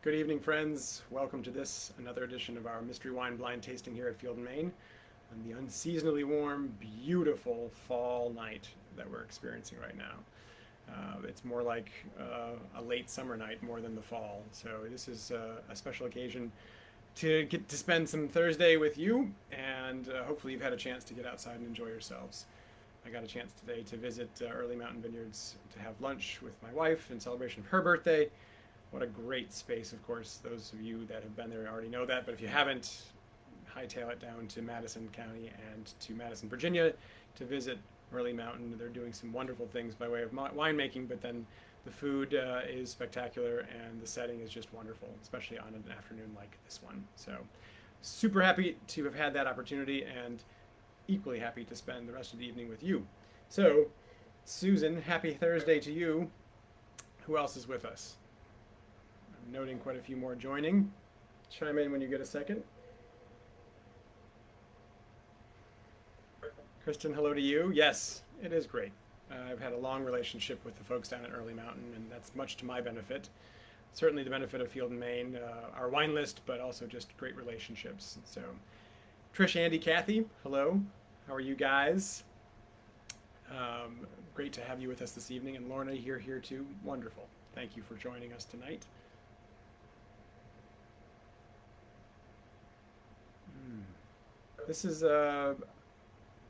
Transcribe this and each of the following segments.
Good evening, friends. Welcome to another edition of our Mystery Wine Blind Tasting here at Field and Maine on the unseasonably warm, beautiful fall night that we're experiencing right now. It's more like a late summer night more than the fall. So this is a special occasion to get to spend some Thursday with you, and hopefully you've had a chance to get outside and enjoy yourselves. I got a chance today to visit Early Mountain Vineyards to have lunch with my wife in celebration of her birthday. What a great space, of course. Those of you that have been there already know that, but if you haven't, hightail it down to Madison County and to Madison, Virginia to visit Early Mountain. They're doing some wonderful things by way of winemaking, but then the food is spectacular and the setting is just wonderful, especially on an afternoon like this one. So, super happy to have had that opportunity and equally happy to spend the rest of the evening with you. So, Susan, happy Thursday to you. Who else is with us? Noting quite a few more joining. Chime in when you get a second. Kristen, hello to you. Yes, it is great. I've had a long relationship with the folks down at Early Mountain, and that's much to my benefit. Certainly the benefit of Field and Maine, our wine list, but also just great relationships. So, Trish, Andy, Kathy, hello. How are you guys? Great to have you with us this evening. And Lorna, you're here too. Wonderful. Thank you for joining us tonight. This is, I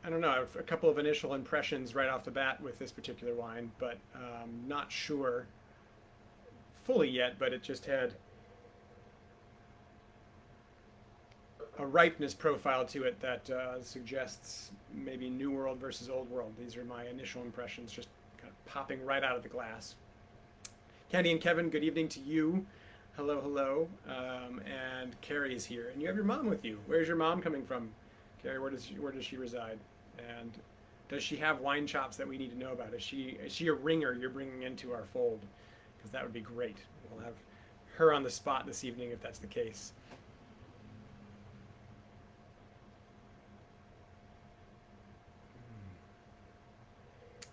don't know, a couple of initial impressions right off the bat with this particular wine, but not sure fully yet, but it just had a ripeness profile to it that suggests maybe New World versus Old World. These are my initial impressions, just kind of popping right out of the glass. Candy and Kevin, good evening to you. Hello, hello. And Carrie's here. And you have your mom with you. Where's your mom coming from? Carrie, where does she reside? And does she have wine chops that we need to know about? Is she a ringer you're bringing into our fold? Because that would be great. We'll have her on the spot this evening if that's the case.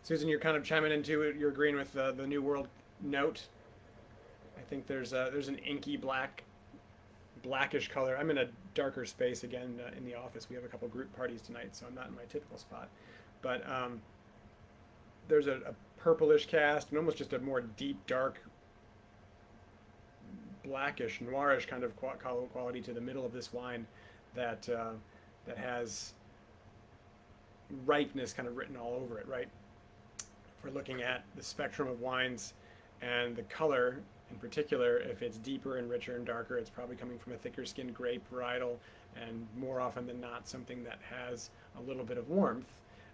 Susan, you're kind of chiming into it. You're agreeing with the New World note. I think there's an inky blackish color. I'm in a darker space again in the office. We have a couple group parties tonight, so I'm not in my typical spot. But there's a purplish cast and almost just a more deep, dark, blackish, noirish kind of quality to the middle of this wine that that has ripeness kind of written all over it, right? If we're looking at the spectrum of wines and the color in particular, if it's deeper and richer and darker, it's probably coming from a thicker skinned grape varietal, and more often than not, something that has a little bit of warmth.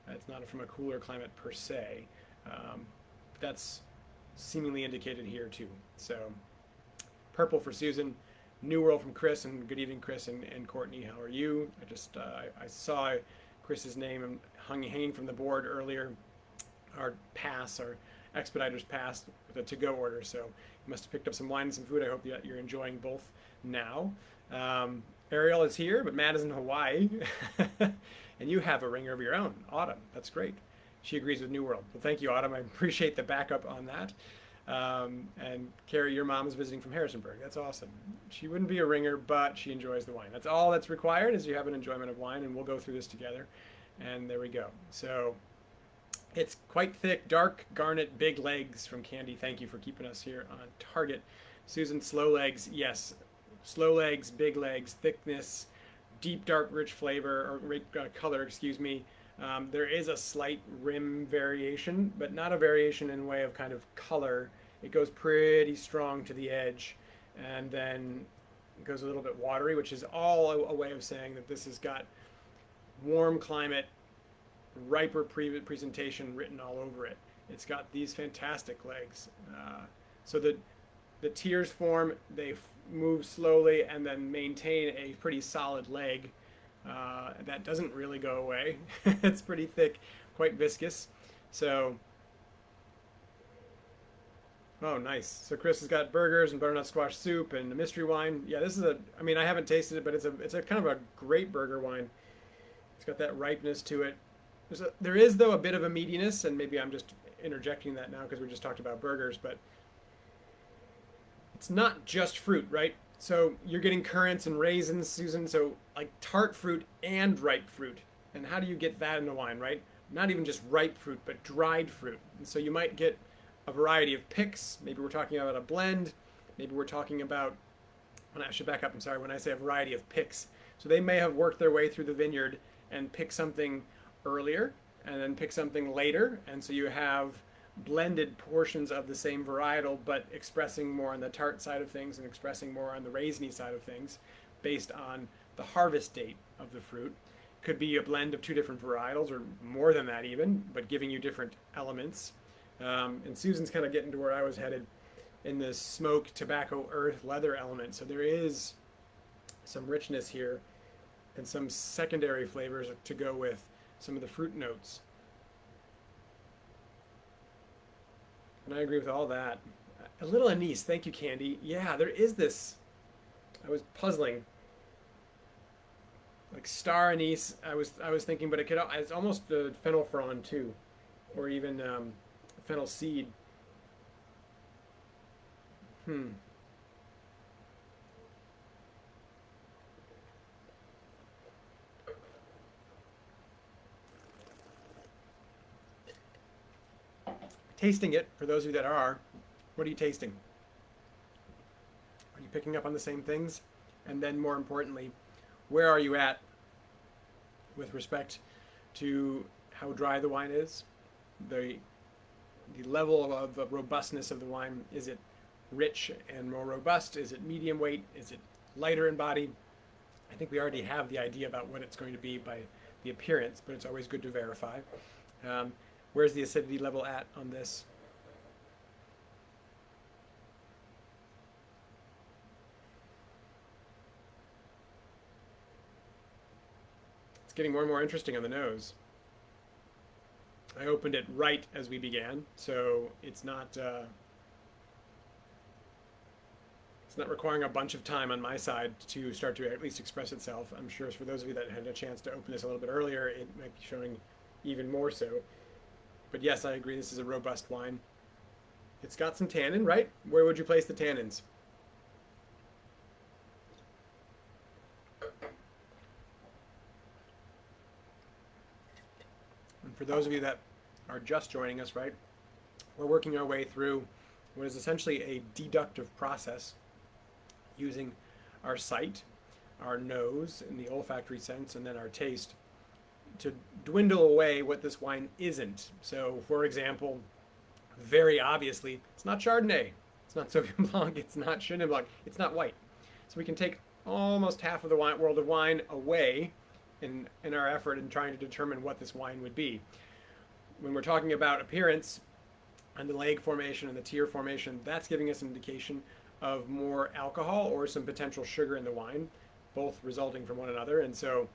It's not from a cooler climate per se. That's seemingly indicated here too. So, purple for Susan, New World from Chris, and good evening, Chris and Courtney. How are you? I saw Chris's name hanging from the board earlier. Our expediters pass with a to-go order, so you must have picked up some wine and some food. I hope that you're enjoying both now. Ariel is here, but Matt is in Hawaii, and you have a ringer of your own, Autumn. That's great. She agrees with New World. Well, thank you, Autumn. I appreciate the backup on that. And Carrie, your mom is visiting from Harrisonburg. That's awesome. She wouldn't be a ringer, but she enjoys the wine. That's all that's required is you have an enjoyment of wine, and we'll go through this together. And there we go. So it's quite thick, dark garnet, big legs from Candy. Thank you for keeping us here on target. Susan, slow legs. Yes, slow legs, big legs, thickness, deep, dark, rich flavor, or color, excuse me. There is a slight rim variation, but not a variation in way of kind of color. It goes pretty strong to the edge, and then it goes a little bit watery, which is all a way of saying that this has got warm climate, riper presentation written all over it. It's got these fantastic legs. So the tears form, they move slowly and then maintain a pretty solid leg. That doesn't really go away. It's pretty thick, quite viscous. So, oh, nice. So Chris has got burgers and butternut squash soup and a mystery wine. Yeah, this is I mean, I haven't tasted it, but it's a kind of a great burger wine. It's got that ripeness to it. There is, though, a bit of a meatiness, and maybe I'm just interjecting that now because we just talked about burgers, but it's not just fruit, right? So you're getting currants and raisins, Susan. So like tart fruit and ripe fruit. And how do you get that in the wine, right? Not even just ripe fruit, but dried fruit. And so you might get a variety of picks. Maybe we're talking about a blend. Maybe we're talking about, when I should back up, I'm sorry, when I say a variety of picks. So they may have worked their way through the vineyard and pick something earlier and then pick something later. And so you have blended portions of the same varietal, but expressing more on the tart side of things and expressing more on the raisiny side of things based on the harvest date of the fruit. Could be a blend of two different varietals or more than that even, but giving you different elements. And Susan's kind of getting to where I was headed in the smoke, tobacco, earth, leather element. So there is some richness here and some secondary flavors to go with some of the fruit notes. And I agree with all that. A little anise, thank you, Candy. Yeah, there is this. I was puzzling. Like star anise, I was thinking, but it's almost the fennel frond too, or even fennel seed. Hmm. Tasting it, for those of you that are, what are you tasting? Are you picking up on the same things? And then more importantly, where are you at with respect to how dry the wine is? The level of robustness of the wine. Is it rich and more robust? Is it medium weight? Is it lighter in body? I think we already have the idea about what it's going to be by the appearance, but it's always good to verify. Um, where's the acidity level at on this? It's getting more and more interesting on the nose. I opened it right as we began, so it's not requiring a bunch of time on my side to start to at least express itself. I'm sure for those of you that had a chance to open this a little bit earlier, it might be showing even more so. But yes, I agree, this is a robust wine. It's got some tannin, right? Where would you place the tannins? And for those of you that are just joining us, right, we're working our way through what is essentially a deductive process using our sight, our nose in the olfactory sense, and then our taste to dwindle away what this wine isn't. So, for example, very obviously, it's not Chardonnay, it's not Sauvignon Blanc, it's not Chenin Blanc, it's not white. So we can take almost half of the world of wine away in our effort in trying to determine what this wine would be. When we're talking about appearance and the leg formation and the tear formation, that's giving us an indication of more alcohol or some potential sugar in the wine, both resulting from one another. And so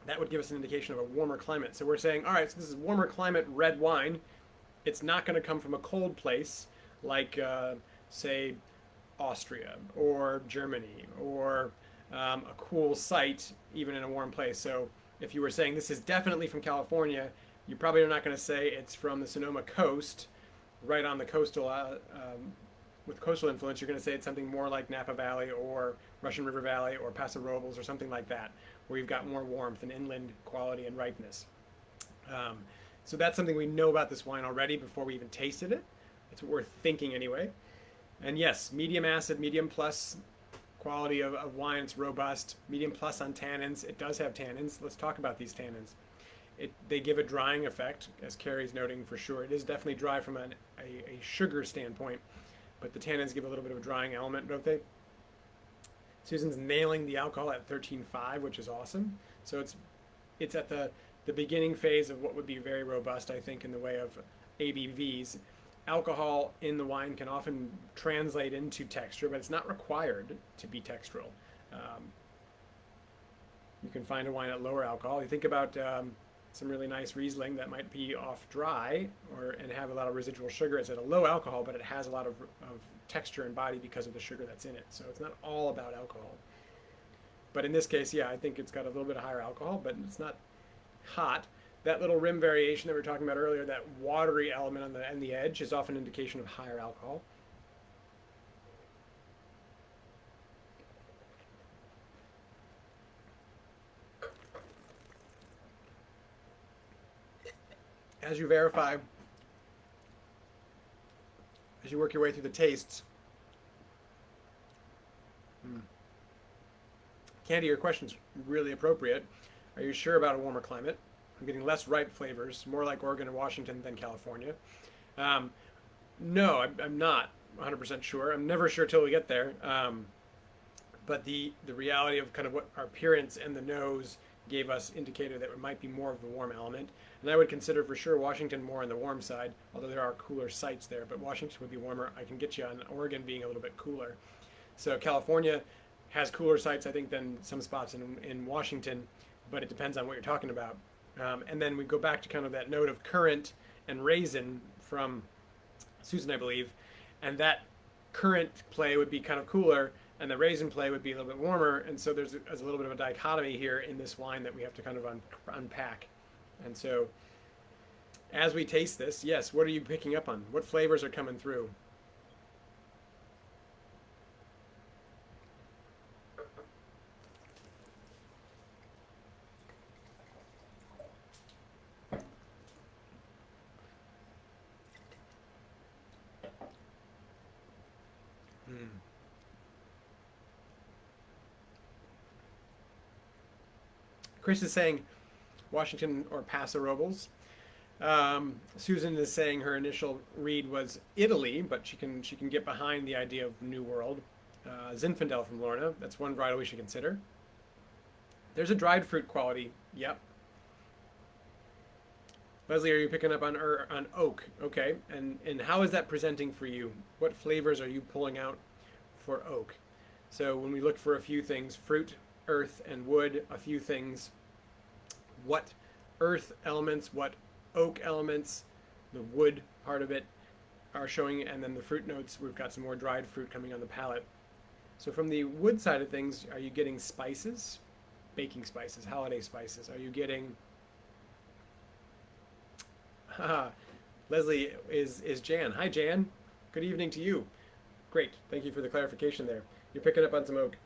that would give us an indication of a warmer climate. So we're saying, all right, so this is warmer climate red wine. It's not going to come from a cold place like, say, Austria or Germany or a cool site, even in a warm place. So if you were saying this is definitely from California, you probably are not going to say it's from the Sonoma coast, right on the coastal, with coastal influence. You're going to say it's something more like Napa Valley or Russian River Valley or Paso Robles or something like that, where you've got more warmth and inland quality and ripeness. So that's something we know about this wine already before we even tasted it. It's worth thinking anyway. And yes, medium acid, medium plus quality of wine. It's robust. Medium plus on tannins. It does have tannins. Let's talk about these tannins. They give a drying effect, as Carrie's noting for sure. It is definitely dry from a sugar standpoint, but the tannins give a little bit of a drying element, don't they? Susan's nailing the alcohol at 13.5, which is awesome. So it's at the beginning phase of what would be very robust, I think, in the way of ABVs. Alcohol in the wine can often translate into texture, but it's not required to be textural. You can find a wine at lower alcohol. You think about some really nice Riesling that might be off dry and have a lot of residual sugar. It's at a low alcohol, but it has a lot of texture and body because of the sugar that's in it. So it's not all about alcohol. But in this case, yeah, I think it's got a little bit of higher alcohol, but it's not hot. That little rim variation that we were talking about earlier, that watery element on the edge, is often an indication of higher alcohol. as you verify, as you work your way through the tastes, Candy, your question's really appropriate. Are you sure about a warmer climate? I'm getting less ripe flavors, more like Oregon and Washington than California. Um, no, I'm not 100% sure. I'm never sure till we get there. But the reality of kind of what our appearance and the nose gave us indicated that it might be more of the warm element. And I would consider for sure Washington more on the warm side, although there are cooler sites there. But Washington would be warmer. I can get you on Oregon being a little bit cooler. So California has cooler sites, I think, than some spots in Washington, but it depends on what you're talking about. And then we go back to kind of that note of currant and raisin from Susan, I believe, and that currant play would be kind of cooler, and the raisin play would be a little bit warmer. And so there's a little bit of a dichotomy here in this wine that we have to kind of unpack. And so as we taste this, yes, what are you picking up on? What flavors are coming through? Mm. Chris is saying Washington or Paso Robles. Susan is saying her initial read was Italy, but she can get behind the idea of New World. Zinfandel from Lorna, that's one varietal we should consider. There's a dried fruit quality. Yep. Leslie, are you picking up on oak? Okay, and how is that presenting for you? What flavors are you pulling out for oak? So when we look for a few things, fruit, earth, and wood, a few things. What earth elements, what oak elements, the wood part of it are showing, and then the fruit notes, we've got some more dried fruit coming on the palate. So from the wood side of things, are you getting spices? Baking spices, holiday spices. Are you getting... Leslie is Jan. Hi, Jan. Good evening to you. Great. Thank you for the clarification there. You're picking up on some oak.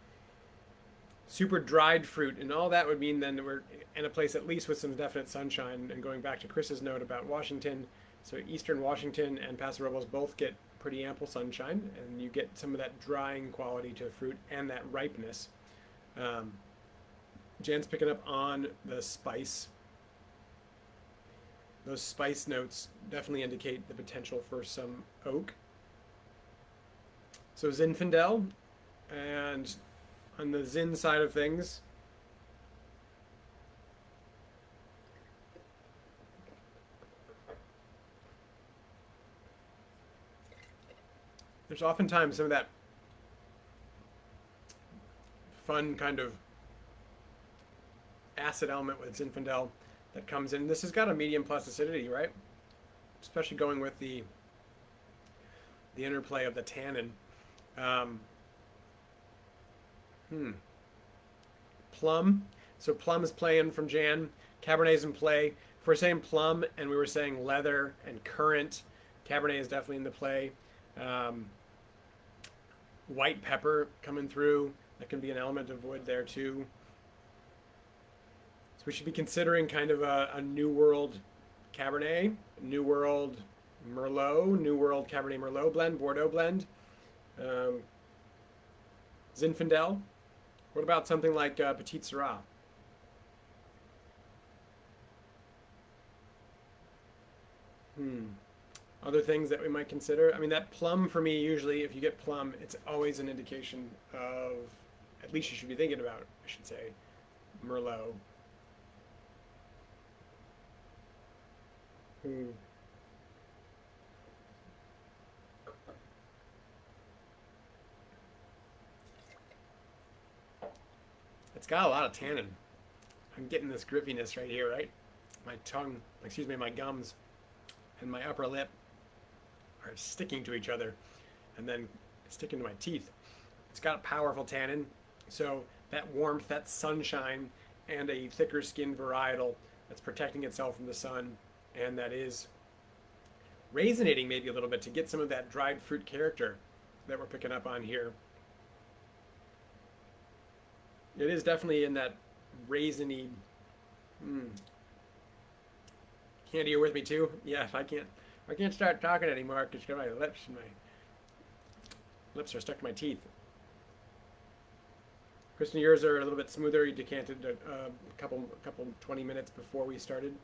Super dried fruit, and all that would mean then that we're in a place at least with some definite sunshine. And going back to Chris's note about Washington, so eastern Washington and Paso Robles both get pretty ample sunshine, and you get some of that drying quality to fruit and that ripeness. Jan's picking up on the spice. Those spice notes definitely indicate the potential for some oak. So Zinfandel, and on the Zin side of things, there's oftentimes some of that fun kind of acid element with Zinfandel that comes in. This has got a medium plus acidity, right? Especially going with the interplay of the tannin. Plum. So plum is playing from Jan. Cabernet's in play. If we're saying plum and we were saying leather and currant, Cabernet is definitely in the play. White pepper coming through. That can be an element of wood there too. So we should be considering kind of a New World Cabernet, New World Merlot, New World Cabernet Merlot blend, Bordeaux blend. Zinfandel. What about something like Petit Syrah? Other things that we might consider? I mean, that plum for me, usually, if you get plum, it's always an indication of, at least you should be thinking about, I should say, Merlot. It's got a lot of tannin. I'm getting this gripiness right here, right? My tongue, excuse me, my gums and my upper lip are sticking to each other and then sticking to my teeth. It's got a powerful tannin, so that warmth, that sunshine, and a thicker skinned varietal that's protecting itself from the sun, and that is raisinating maybe a little bit to get some of that dried fruit character that we're picking up on here. It is definitely in that raisiny, Candy, you're with me too? Yeah, if I can't start talking anymore because my lips and my lips are stuck to my teeth. Kristen, yours are a little bit smoother. You decanted a couple 20 minutes before we started.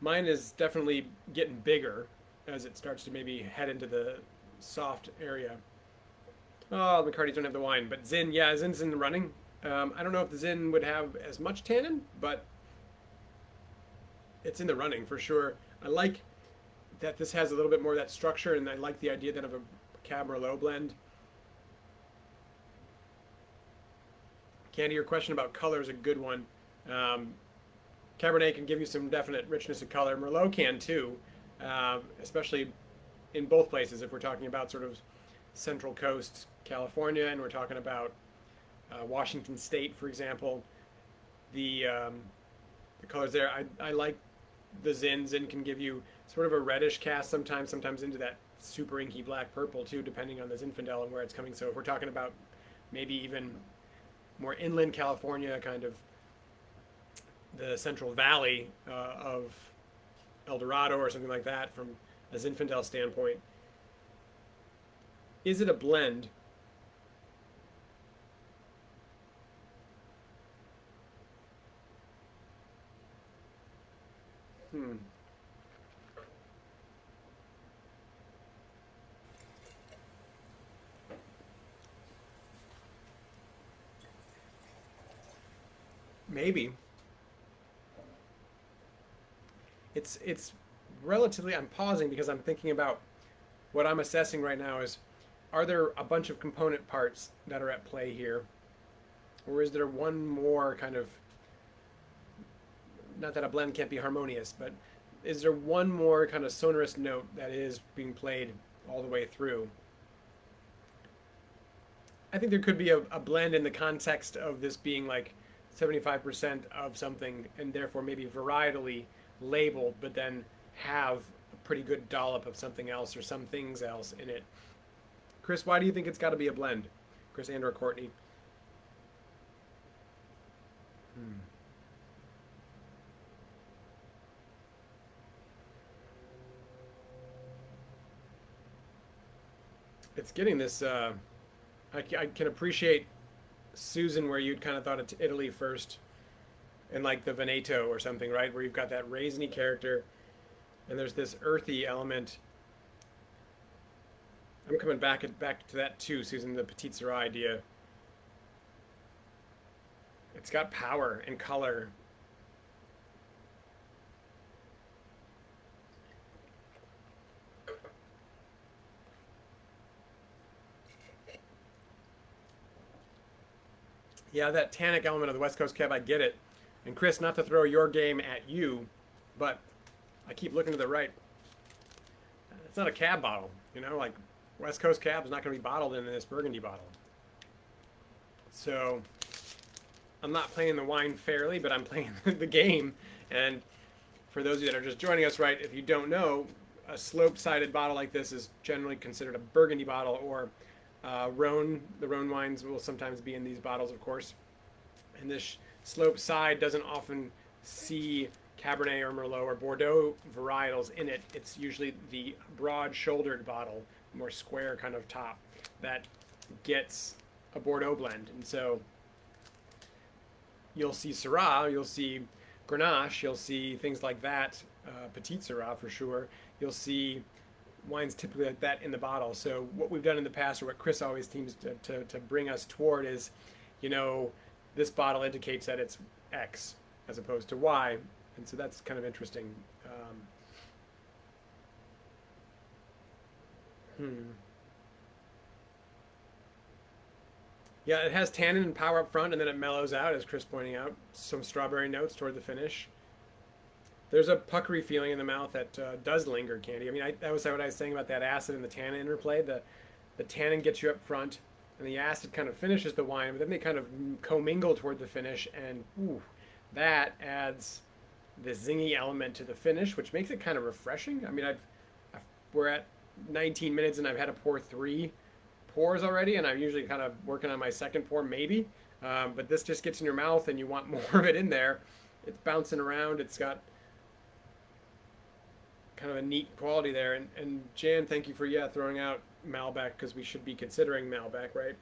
Mine is definitely getting bigger as it starts to maybe head into the soft area. Oh, the McCartys don't have the wine, but Zin, yeah, Zin's in the running. I don't know if the Zin would have as much tannin, but it's in the running for sure. I like that this has a little bit more of that structure, and I like the idea that of a Cab Merlot blend. Candy, your question about color is a good one. Um, Cabernet can give you some definite richness of color. Merlot can too, especially in both places. If we're talking about sort of Central Coast California, and we're talking about Washington State, for example, the um, the colors there. I like the Zin. Zin can give you sort of a reddish cast sometimes, sometimes into that super inky black purple too, depending on the Zinfandel and where it's coming. So if we're talking about maybe even more inland California, kind of the Central Valley of El Dorado or something like that, from a Zinfandel standpoint, is it a blend? Hmm. Maybe it's relatively. I'm pausing because I'm thinking about what I'm assessing right now is, are there a bunch of component parts that are at play here, or is there one more kind of, not that a blend can't be harmonious, but is there one more kind of sonorous note that is being played all the way through? I think there could be a blend in the context of this being like 75% of something and therefore maybe varietally labeled, but then have a pretty good dollop of something else or some things else in it. Chris, why do you think it's got to be a blend? Chris and or Courtney? Hmm. It's getting this. I can appreciate Susan, where you'd kind of thought it's Italy first, and like the Veneto or something, right? Where you've got that raisiny character, and there's this earthy element. I'm coming back to that too, Susan. The Petite Sirah idea. It's got power and color. Yeah, that tannic element of the West Coast Cab, I get it. And Chris, not to throw your game at you, but I keep looking to the right. It's not a cab bottle, like West Coast Cab is not going to be bottled in this Burgundy bottle. So I'm not playing the wine fairly, but I'm playing the game. And for those of you that are just joining us, right, if you don't know, a slope-sided bottle like this is generally considered a Burgundy bottle, or Rhone. The Rhone wines will sometimes be in these bottles, of course. And this slope side doesn't often see Cabernet or Merlot or Bordeaux varietals in it. It's usually the broad-shouldered bottle, more square kind of top, that gets a Bordeaux blend. And so you'll see Syrah, you'll see Grenache, you'll see things like that, Petite Syrah for sure. You'll see wines typically like that in the bottle. So what we've done in the past, or what Chris always seems to bring us toward, is, you know, this bottle indicates that it's X as opposed to Y. And so that's kind of interesting. Hmm. Yeah, it has tannin and power up front, and then it mellows out, as Chris pointing out. Some strawberry notes toward the finish. There's a puckery feeling in the mouth that does linger, Candy. I mean, that was what I was saying about that acid and the tannin interplay. The tannin gets you up front, and the acid kind of finishes the wine, but then they kind of commingle toward the finish, and ooh, that adds this zingy element to the finish, which makes it kind of refreshing. I mean, we're at 19 minutes, and I've had to pour 3 pours already, and I'm usually kind of working on my second pour, maybe. But this just gets in your mouth, and you want more of it in there. It's bouncing around. It's got kind of a neat quality there. And Jan, thank you for throwing out Malbec, because we should be considering Malbec, right?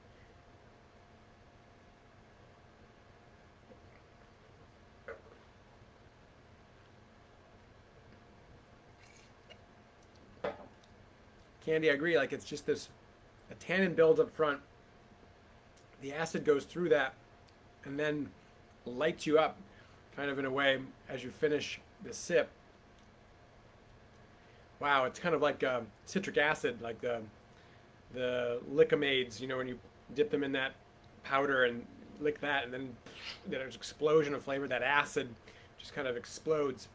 Candy, I agree. Like, it's just this, a tannin builds up front, the acid goes through that, and then lights you up, kind of in a way as you finish the sip. Wow, it's kind of like citric acid, like the Lickamades. You know, when you dip them in that powder and lick that, and then there's an explosion of flavor. That acid just kind of explodes.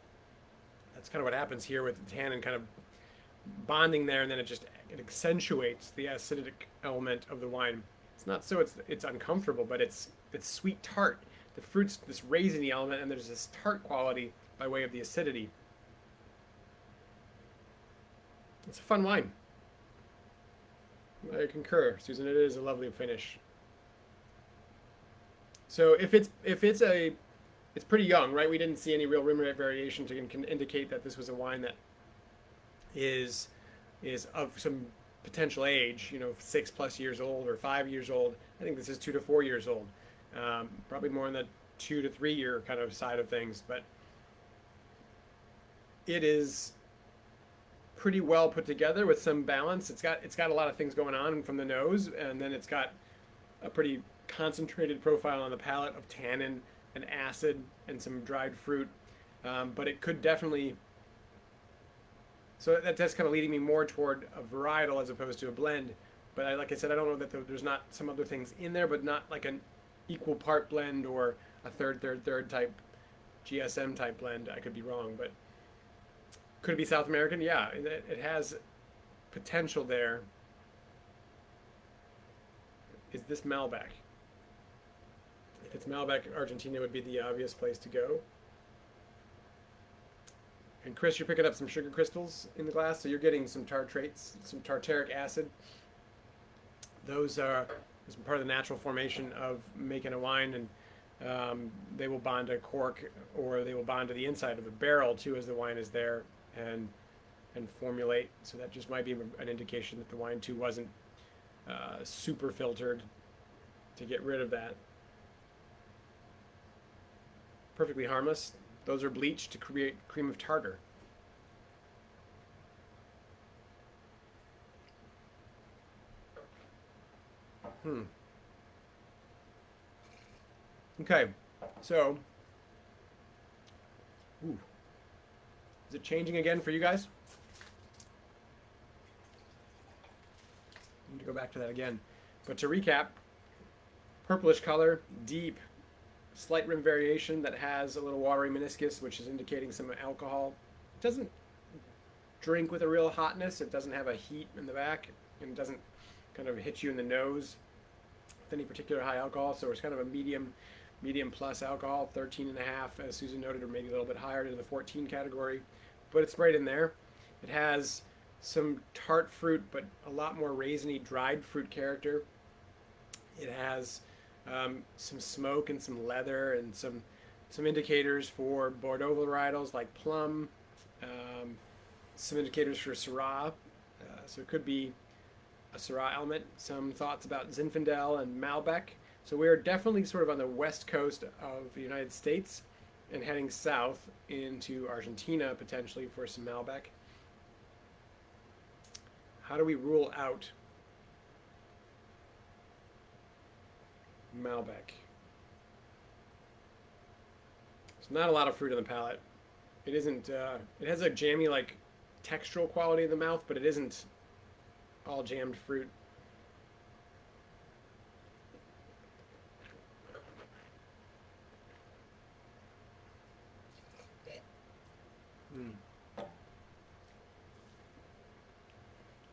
That's kind of what happens here with the tannin kind of bonding there, and then it accentuates the acidic element of the wine. It's not so it's uncomfortable, but it's sweet tart. The fruit's this raisiny element, and there's this tart quality by way of the acidity. It's a fun wine. I concur, Susan. It is a lovely finish. So it's pretty young, right? We didn't see any real rim rate variation to indicate that this was a wine that is of some potential age, 6+ years old or 5 years old. I think this is 2 to 4 years old. Probably more in the 2 to 3 year kind of side of things, but it is pretty well put together with some balance. It's got a lot of things going on from the nose, and then it's got a pretty concentrated profile on the palate of tannin and acid and some dried fruit. But it could definitely. So that's kind of leading me more toward a varietal as opposed to a blend. But like I said, I don't know that there's not some other things in there, but not like an equal part blend or a third type GSM type blend. I could be wrong, but could it be South American? Yeah, it has potential there. Is this Malbec? If it's Malbec, Argentina would be the obvious place to go. And Chris, you're picking up some sugar crystals in the glass, so you're getting some tartrates, some tartaric acid. Those are part of the natural formation of making a wine, and they will bond to cork, or they will bond to the inside of the barrel too as the wine is there and formulate. So that just might be an indication that the wine too wasn't super filtered to get rid of that. Perfectly harmless. Those are bleached to create cream of tartar. Okay, so, ooh, is it changing again for you guys? I need to go back to that again. But to recap, purplish color, deep, slight rim variation that has a little watery meniscus, which is indicating some alcohol. It doesn't drink with a real hotness. It doesn't have a heat in the back, and it doesn't kind of hit you in the nose with any particular high alcohol. So it's kind of a medium plus alcohol, 13.5 as Susan noted, or maybe a little bit higher into the 14 category, but it's right in there. It has some tart fruit, but a lot more raisiny dried fruit character. It has some smoke and some leather and some indicators for Bordeaux varietals like plum, some indicators for Syrah. So it could be a Syrah element. Some thoughts about Zinfandel and Malbec. So we're definitely sort of on the west coast of the United States and heading south into Argentina potentially for some Malbec. How do we rule out Malbec? There's not a lot of fruit on the palate. It isn't. It has a jammy like textural quality in the mouth, but it isn't all jammed fruit.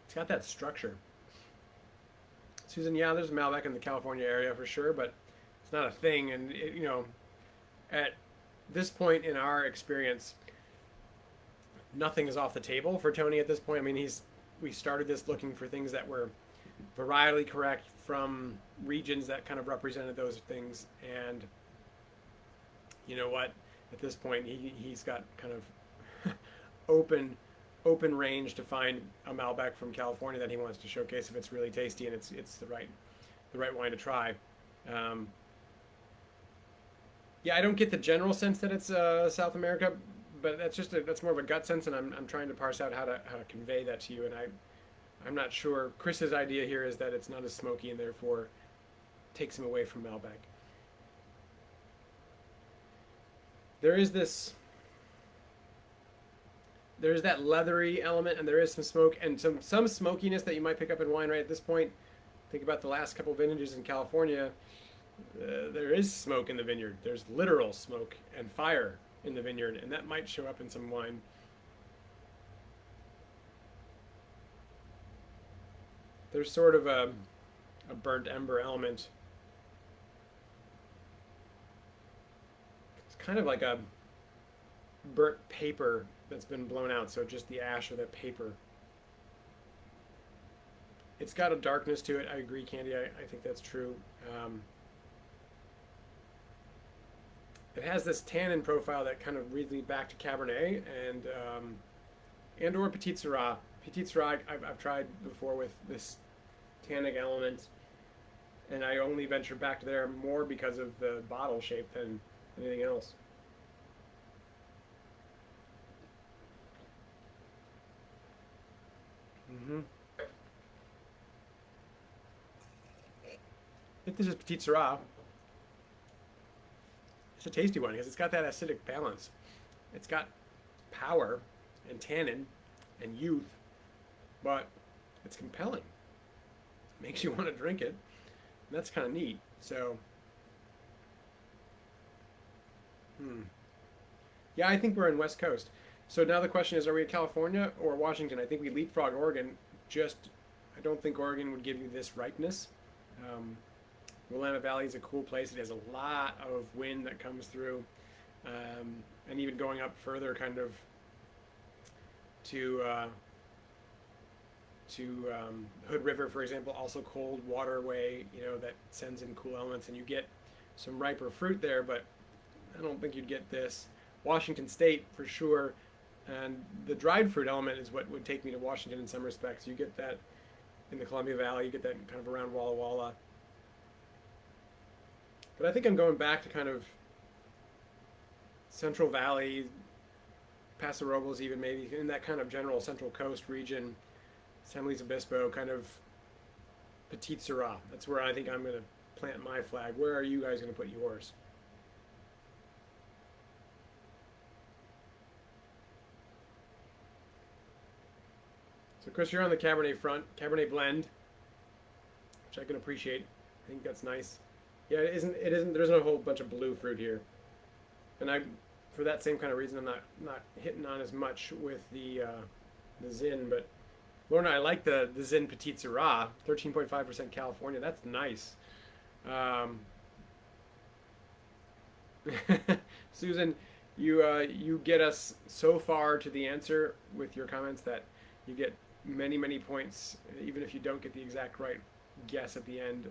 It's got that structure. Susan, yeah, there's Malbec in the California area for sure, but it's not a thing. And at this point in our experience, nothing is off the table for Tony at this point. I mean, we started this looking for things that were varietally correct from regions that kind of represented those things. And you know what? At this point, he's got kind of open open range to find a Malbec from California that he wants to showcase if it's really tasty and it's the right wine to try. Um, yeah, I don't get the general sense that it's South America, but that's more of a gut sense, and I'm trying to parse out how to convey that to you. And I'm not sure. Chris's idea here is that it's not as smoky and therefore takes him away from Malbec. There is this. There's that leathery element, and there is some smoke and some smokiness that you might pick up in wine right at this point. Think about the last couple vintages in California. There is smoke in the vineyard. There's literal smoke and fire in the vineyard, and that might show up in some wine. There's sort of a burnt ember element. It's kind of like a burnt paper that's been blown out, so just the ash of that paper. It's got a darkness to it. I agree, Candy. I think that's true. It has this tannin profile that kind of leads me back to Cabernet and or Petit Syrah. Petit Syrah I've tried before with this tannic element, and I only venture back to there more because of the bottle shape than anything else. Mm-hmm. I think this is Petit Syrah. It's a tasty one because it's got that acidic balance. It's got power and tannin and youth, but it's compelling. It makes you want to drink it. And that's kind of neat. So, yeah, I think we're in West Coast. So now the question is, are we in California or Washington? I think we leapfrog Oregon. I don't think Oregon would give you this ripeness. Willamette Valley is a cool place. It has a lot of wind that comes through, and even going up further, kind of to Hood River, for example, also cold waterway. That sends in cool elements, and you get some riper fruit there. But I don't think you'd get this. Washington State for sure, and the dried fruit element is what would take me to Washington in some respects. You get that in the Columbia Valley. You get that kind of around Walla Walla. But I think I'm going back to kind of Central Valley, Paso Robles, even maybe in that kind of general Central Coast region, San Luis Obispo, kind of Petit Syrah. That's where I think I'm going to plant my flag. Where are you guys going to put yours? So Chris, you're on the Cabernet front, Cabernet blend, which I can appreciate. I think that's nice. Yeah, it isn't. There's not a whole bunch of blue fruit here, and for that same kind of reason, I'm not hitting on as much with the Zin. But Lorna, I like the Zin Petit Syrah, 13.5% California. That's nice. Susan, you get us so far to the answer with your comments that you get many points, even if you don't get the exact right guess at the end.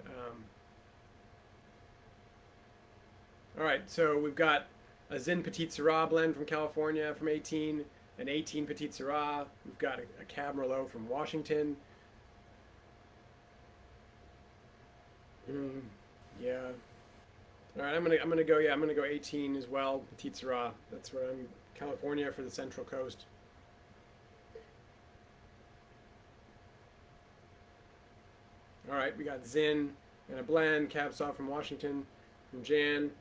All right, so we've got a Zin Petit Syrah blend from California from 18, an 18 Petit Syrah. We've got a Cab Merlot from Washington. Yeah. All right, I'm gonna go. Yeah, I'm gonna go 18 as well. Petit Syrah. That's where I'm. California for the Central Coast. All right, we got Zin and a blend. Cab Sauv from Washington, from Jan.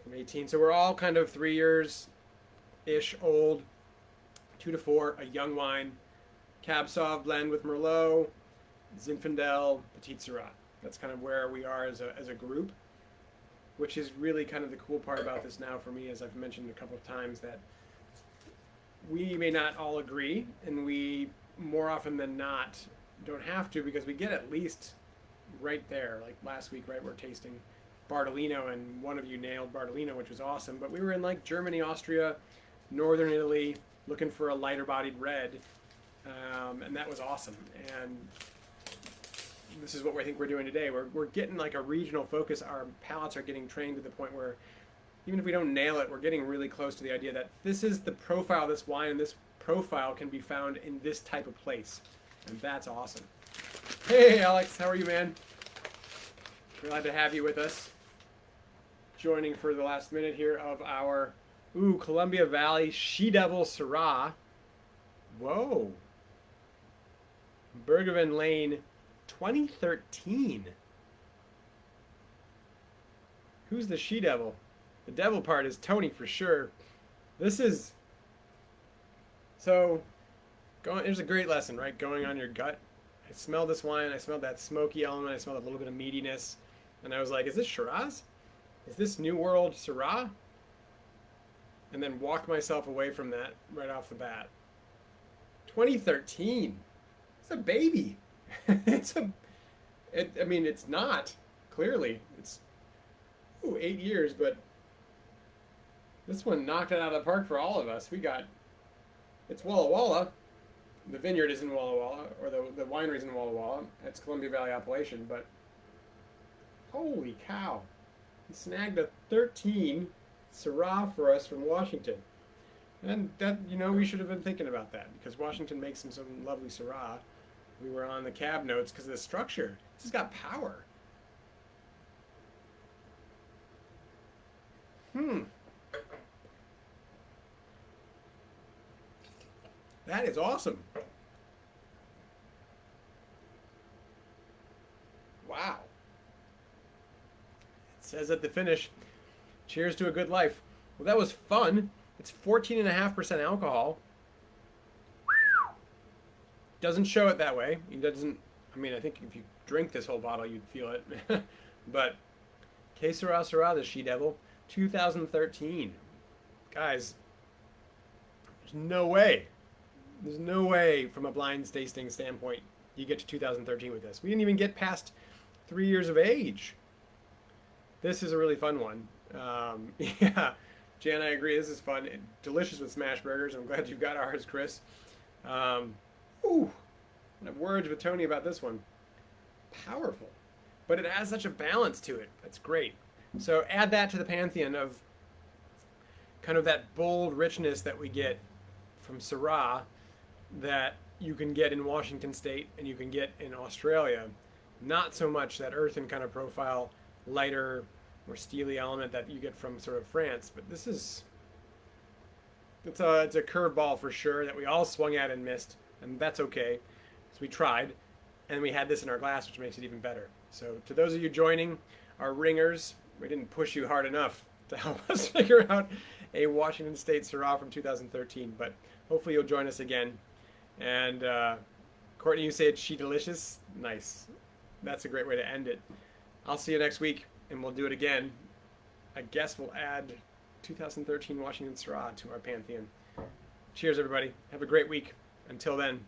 From 18. So we're all kind of 3 years-ish old, 2 to 4, a young wine. Cab Sauv blend with Merlot, Zinfandel, Petit Syrah. That's kind of where we are as a group, which is really kind of the cool part about this now for me, as I've mentioned a couple of times, that we may not all agree, and we more often than not don't have to, because we get at least right there. Like last week, right, we're tasting Bardolino, and one of you nailed Bardolino, which was awesome. But we were in like Germany, Austria, Northern Italy, looking for a lighter bodied red, and that was awesome. And this is what I think we're doing today. We're getting like a regional focus. Our palates are getting trained to the point where even if we don't nail it, we're getting really close to the idea that this is the profile of this wine, and this profile can be found in this type of place. And that's awesome. Hey, Alex, how are you, man? Glad to have you with us. Joining for the last minute here of our, Columbia Valley She-Devil Syrah. Whoa. Bergevin Lane 2013. Who's the She-Devil? The devil part is Tony for sure. This is... So, there's a great lesson, right? Going on your gut. I smelled this wine. I smelled that smoky element. I smelled a little bit of meatiness. And I was like, is this Shiraz? Is this New World Syrah? And then walked myself away from that right off the bat. 2013. It's a baby. I mean, it's not, clearly. It's 8 years, but this one knocked it out of the park for all of us. It's Walla Walla. The vineyard is in Walla Walla, or the winery's in Walla Walla. It's Columbia Valley appellation, but holy cow. He snagged a 13 Syrah for us from Washington. And that, we should have been thinking about that, because Washington makes some lovely Syrah. We were on the cab notes because of the structure. This has got power. That is awesome. Wow. It says at the finish, cheers to a good life. Well, that was fun. It's 14.5% alcohol. Doesn't show it that way. It doesn't, I think if you drink this whole bottle, you'd feel it. But Que Sera Sera, the She-Devil, 2013. Guys, there's no way from a blind tasting standpoint you get to 2013 with this. We didn't even get past 3 years of age. This is a really fun one. Yeah, Jan, I agree. This is fun. Delicious with smash burgers. I'm glad you got ours, Chris. I have words with Tony about this one. Powerful. But it has such a balance to it. That's great. So add that to the pantheon of kind of that bold richness that we get from Syrah that you can get in Washington State and you can get in Australia. Not so much that earthen kind of profile, lighter, more steely element that you get from sort of France. But this is... It's a curveball for sure that we all swung at and missed. And that's okay. So we tried. And we had this in our glass, which makes it even better. So to those of you joining, our ringers, we didn't push you hard enough to help us figure out a Washington State Syrah from 2013. But hopefully you'll join us again. And Courtney, you say it's She Delicious? Nice. That's a great way to end it. I'll see you next week, and we'll do it again. I guess we'll add 2013 Washington Syrah to our pantheon. Cheers, everybody. Have a great week. Until then.